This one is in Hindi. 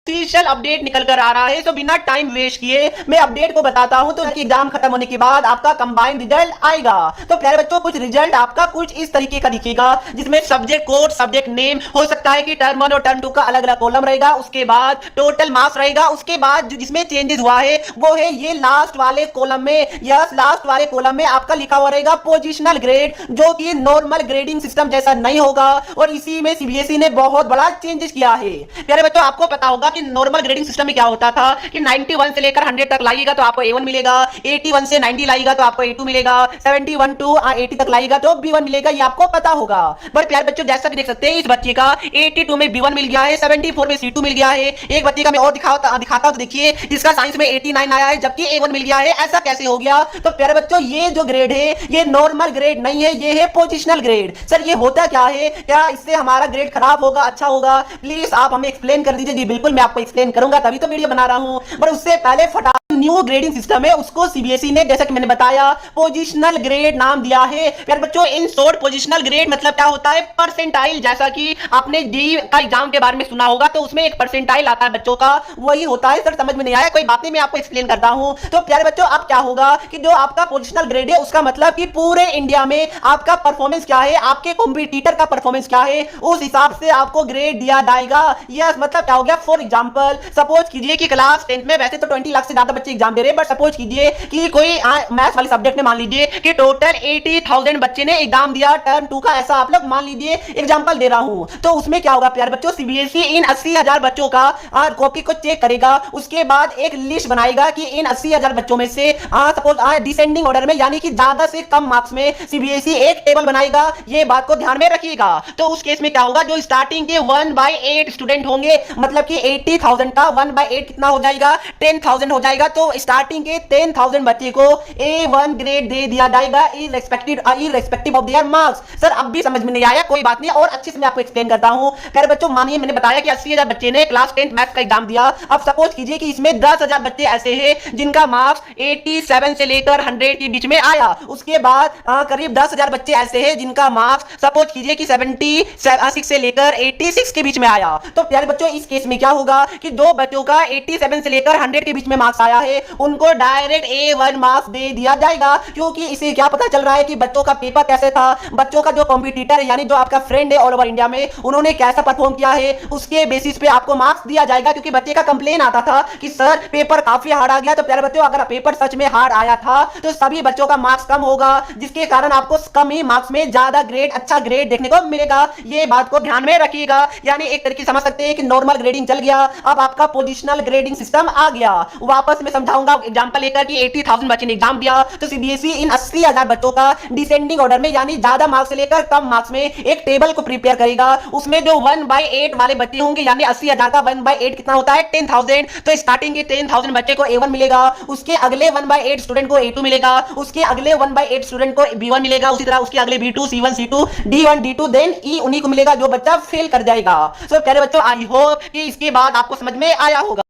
ऑफिशियल अपडेट निकल कर आ रहा है। तो बिना टाइम वेस्ट किए मैं अपडेट को बताता हूं। तो एग्जाम खत्म होने के बाद आपका कंबाइंड रिजल्ट आएगा। तो प्यारे बच्चों, कुछ रिजल्ट आपका कुछ इस तरीके का दिखेगा, जिसमें सब्जेक्ट कोड, सब्जेक्ट नेम, हो सकता है कि टर्म 1 और टर्म 2 का अलग अलग कॉलम रहेगा, उसके बाद टोटल मार्क्स रहेगा, उसके बाद जिसमें चेंजेस हुआ है वो है ये लास्ट वाले कॉलम में। यस, लास्ट वाले कॉलम में आपका लिखा हुआ रहेगा पोजिशनल ग्रेड, जो कि नॉर्मल ग्रेडिंग सिस्टम जैसा नहीं होगा। और इसी में सीबीएसई ने बहुत बड़ा चेंजेस किया है। प्यारे बच्चों, आपको पता होगा कि नॉर्मल ग्रेडिंग सिस्टम में क्या होता था कि 91 से लेकर 100 तक लाइएगा तो आपको A1 मिलेगा, 81 से 90 लाइएगा तो आपको A2 मिलेगा, 71 टू 80 तक लाइएगा तो B1 मिलेगा। ये आपको पता होगा। बट प्यारे बच्चों, जैसा कि देख सकते हैं, इस बच्चे का 82 में B1 मिल गया है, 74 में C2 मिल गया है। एक बच्चे का मैं और दिखाता हूं, तो देखिए इसका साइंस में 89 आया है, जबकि A1 मिल गया है। ऐसा कैसे हो गया? तो प्यारे बच्चों, ये जो ग्रेड है ये नॉर्मल ग्रेड नहीं है, ये है पोजिशनल ग्रेड। सर, ये होता क्या है? क्या इससे हमारा ग्रेड खराब होगा, अच्छा होगा? प्लीज आप हमें एक्सप्लेन कर दीजिए। जी बिल्कुल, मैं आपको एक्सप्लेन करूंगा, तभी तो वीडियो बना रहा हूं। पर उससे पहले फटाफट न्यू ग्रेडिंग सिस्टम है, उसको सीबीएसई ने, जैसा कि मैंने बताया, पोजिशनल ग्रेड नाम दिया है। प्यारे बच्चों, इन शॉर्ट पोजिशनल ग्रेड मतलब क्या होता है? परसेंटाइल। जैसा कि आपने जेईई का एग्जाम के बारे में सुना होगा, तो उसमें एक परसेंटाइल आता है बच्चों का, वही होता है। सर समझ में नहीं आया, कोई बात नहीं, मैं आपको एक्सप्लेन करता हूं। तो प्यारे बच्चों, अब क्या होगा कि जो आपका पोजिशनल ग्रेड है, उसका मतलब कि पूरे इंडिया में आपका परफॉर्मेंस क्या है, आपके कॉम्पिटिटर का परफॉर्मेंस क्या है, उस हिसाब से आपको ग्रेड दिया जाएगा। यस, मतलब क्या हो गया? फॉर एग्जांपल, सपोज कीजिए कि क्लास 10th में वैसे तो 20 लाख से ज्यादा बच्चे एग्जाम दे रहे हैं, बट सपोज कीजिए कि कोई मैथ्स वाले सब्जेक्ट में मान लीजिए कि टोटल 80,000 बच्चे ने एग्जाम दिया टर्म 2 का, ऐसा आप लोग मान लीजिए, एग्जांपल दे रहा हूं। तो उसमें क्या होगा प्यारे बच्चों? सीबीएसई इन 80,000 बच्चों का कॉपी को चेक करेगा, उसके बाद एक लिस्ट बनाएगा कि इन 80,000 बच्चों में से सपोज डिसेंडिंग ऑर्डर में, यानी कि ज्यादा से कम मार्क्स में सीबीएसई एक टेबल बनाएगा। ये बात को ध्यान में रखिएगा। तो उस केस में क्या होगा? जो स्टार्टिंग के 1/8 स्टूडेंट होंगे, मतलब कि 80,000 का 1/8 कितना हो जाएगा? 10,000 हो जाएगा। तो स्टार्टिंग के 10,000 बच्चे को A1 ग्रेड दे दिया जाएगा, irrespective of their marks. Sir, अब भी समझ में नहीं आया? कोई बात नहीं, और अच्छे से मैं आपको एक्सप्लेन करता हूं। खैर बच्चों, मानिए मैंने बताया कि 80,000 बच्चे ने क्लास 10th मैथ्स का एग्जाम दिया। अब सपोज कीजिए कि इसमें 10,000 बच्चे ऐसे हैं जिनका मार्क्स 87 से लेकर 100 के बीच में आया। उसके बाद करीब 10,000 बच्चे ऐसे हैं जिनका मार्क्स सपोज कीजिए कि 76 से लेकर 86 के बीच में आया। तो प्यारे बच्चों, इस केस में क्या होगा कि दो बच्चों का 87 से लेकर 100 के बीच में मार्क्स आया है, उनको डायरेक्ट A1 मार्क्स दे दिया जाएगा। क्योंकि इसे क्या पता चल रहा है कि बच्चों का पेपर कैसे था, बच्चों का जो कॉम्पिटिटर यानी जो आपका फ्रेंड है ऑल ओवर इंडिया में, उन्होंने कैसा परफॉर्म किया है, उसके बेसिस पे आपको मार्क्स दिया जाएगा। क्योंकि बच्चे का कंप्लेन आता था कि सर पेपर काफी हार्ड आ गया। तो प्यारे बच्चों, अगर पेपर सच में हार्ड आया था तो सभी बच्चों का मार्क्स कम होगा, जिसके कारण आपको कम ही मार्क्स में ज्यादा ग्रेड, अच्छा ग्रेड देखने को मिलेगा। ये बात को ध्यान में रखिएगा। यानी एक तरीके समझ सकते हैं कि नॉर्मल ग्रेडिंग चल गया, अब आपका पोजिशनल ग्रेडिंग सिस्टम आ गया। वापस मैं समझाऊंगा एग्जांपल लेकर कि 80,000 बच्चे ने एग्जाम दिया, तो सीबीएसई इन 80,000 बच्चों का डिसेंडिंग ऑर्डर में, यानी ज्यादा मार्क्स से लेकर कम मार्क्स में एक टेबल को प्रिपेयर करेगा। उसमें जो 1/8 वाले बच्चे होंगे, यानी 80,000 का 1/8 कितना होता है? 10,000। तो स्टार्टिंग के 10,000 बच्चे को A1 मिलेगा, उसके अगले 1/8 स्टूडेंट को A2 मिलेगा, उसके अगले 1/8 स्टूडेंट को B1 मिलेगा, उसी तरह उसके अगले B2, C1, C2, D1, D2, then E उन्हीं को मिलेगा जो बच्चा फेल कर जाएगा। सो प्यारे बच्चों, आई होप कि इसके बाद आपको समझ में आया होगा।